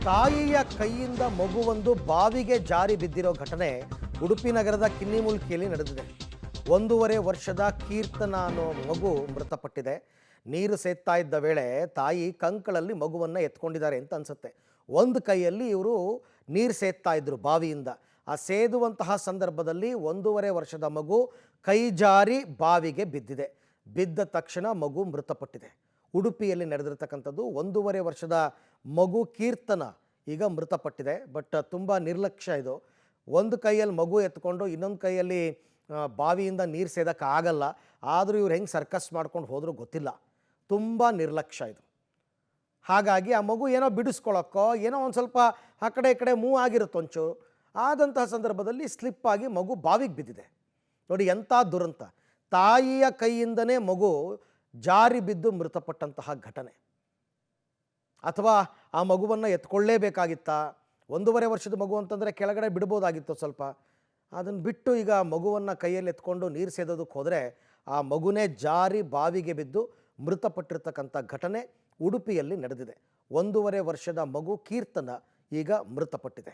ತಾಯಿಯ ಕೈಯಿಂದ ಮಗುವೊಂದು ಬಾವಿಗೆ ಜಾರಿ ಬಿದ್ದಿರೋ ಘಟನೆ ಉಡುಪಿ ನಗರದ ಕಿನ್ನಿಮುಲ್ಕಿಯಲ್ಲಿ ನಡೆದಿದೆ. 1.5 ವರ್ಷದ ಕೀರ್ತನ ಅನ್ನೋ ಮಗು ಮೃತಪಟ್ಟಿದೆ. ನೀರು ಸೇದ್ತಾ ಇದ್ದ ವೇಳೆ ತಾಯಿ ಕಂಕಳಲ್ಲಿ ಮಗುವನ್ನು ಎತ್ಕೊಂಡಿದ್ದಾರೆ ಅಂತ ಅನ್ಸುತ್ತೆ. ಒಂದು ಕೈಯಲ್ಲಿ ಇವರು ನೀರು ಸೇದ್ತಾ ಇದ್ರು ಬಾವಿಯಿಂದ. ಆ ಸೇದುವಂತಹ ಸಂದರ್ಭದಲ್ಲಿ 1.5 ವರ್ಷದ ಮಗು ಕೈ ಜಾರಿ ಬಾವಿಗೆ ಬಿದ್ದಿದೆ. ಬಿದ್ದ ತಕ್ಷಣ ಮಗು ಮೃತಪಟ್ಟಿದೆ. ಉಡುಪಿಯಲ್ಲಿ ನಡೆದಿರ್ತಕ್ಕಂಥದ್ದು. 1.5 ವರ್ಷದ ಮಗು ಕೀರ್ತನ ಈಗ ಮೃತಪಟ್ಟಿದೆ. ಬಟ್ ತುಂಬ ನಿರ್ಲಕ್ಷ್ಯ ಇದು. ಒಂದು ಕೈಯಲ್ಲಿ ಮಗು ಎತ್ಕೊಂಡು ಇನ್ನೊಂದು ಕೈಯಲ್ಲಿ ಬಾವಿಯಿಂದ ನೀರು ಸೇದೋಕ್ಕಾಗಲ್ಲ. ಆದರೂ ಇವ್ರು ಹೆಂಗೆ ಸರ್ಕಸ್ ಮಾಡ್ಕೊಂಡು ಹೋದರೂ ಗೊತ್ತಿಲ್ಲ. ತುಂಬ ನಿರ್ಲಕ್ಷ್ಯ ಇದು. ಹಾಗಾಗಿ ಆ ಮಗು ಏನೋ ಬಿಡಿಸ್ಕೊಳ್ಳೋಕ್ಕೋ ಏನೋ ಒಂದು ಸ್ವಲ್ಪ ಆ ಕಡೆ ಈ ಕಡೆ ಮೂವ್ ಆಗಿರುತ್ತೆ ಒಂಚೂರು. ಆದಂತಹ ಸಂದರ್ಭದಲ್ಲಿ ಸ್ಲಿಪ್ಪಾಗಿ ಮಗು ಬಾವಿಗೆ ಬಿದ್ದಿದೆ. ನೋಡಿ ಎಂಥ ದುರಂತ. ತಾಯಿಯ ಕೈಯಿಂದನೇ ಮಗು ಜಾರಿ ಬಿದ್ದು ಮೃತಪಟ್ಟಂತಹ ಘಟನೆ. ಅಥವಾ ಆ ಮಗುವನ್ನು ಎತ್ಕೊಳ್ಳೇಬೇಕಾಗಿತ್ತಾ? 1.5 ವರ್ಷದ ಮಗು ಅಂತಂದರೆ ಕೆಳಗಡೆ ಬಿಡ್ಬೋದಾಗಿತ್ತು ಸ್ವಲ್ಪ. ಅದನ್ನು ಬಿಟ್ಟು ಈಗ ಮಗುವನ್ನು ಕೈಯಲ್ಲಿ ಎತ್ಕೊಂಡು ನೀರು ಸೇದೋದಕ್ಕೆ ಹೋದರೆ ಆ ಮಗುನೇ ಜಾರಿ ಬಾವಿಗೆ ಬಿದ್ದು ಮೃತಪಟ್ಟಿರ್ತಕ್ಕಂಥ ಘಟನೆ ಉಡುಪಿಯಲ್ಲಿ ನಡೆದಿದೆ. 1.5 ವರ್ಷದ ಮಗು ಕೀರ್ತನ ಈಗ ಮೃತಪಟ್ಟಿದೆ.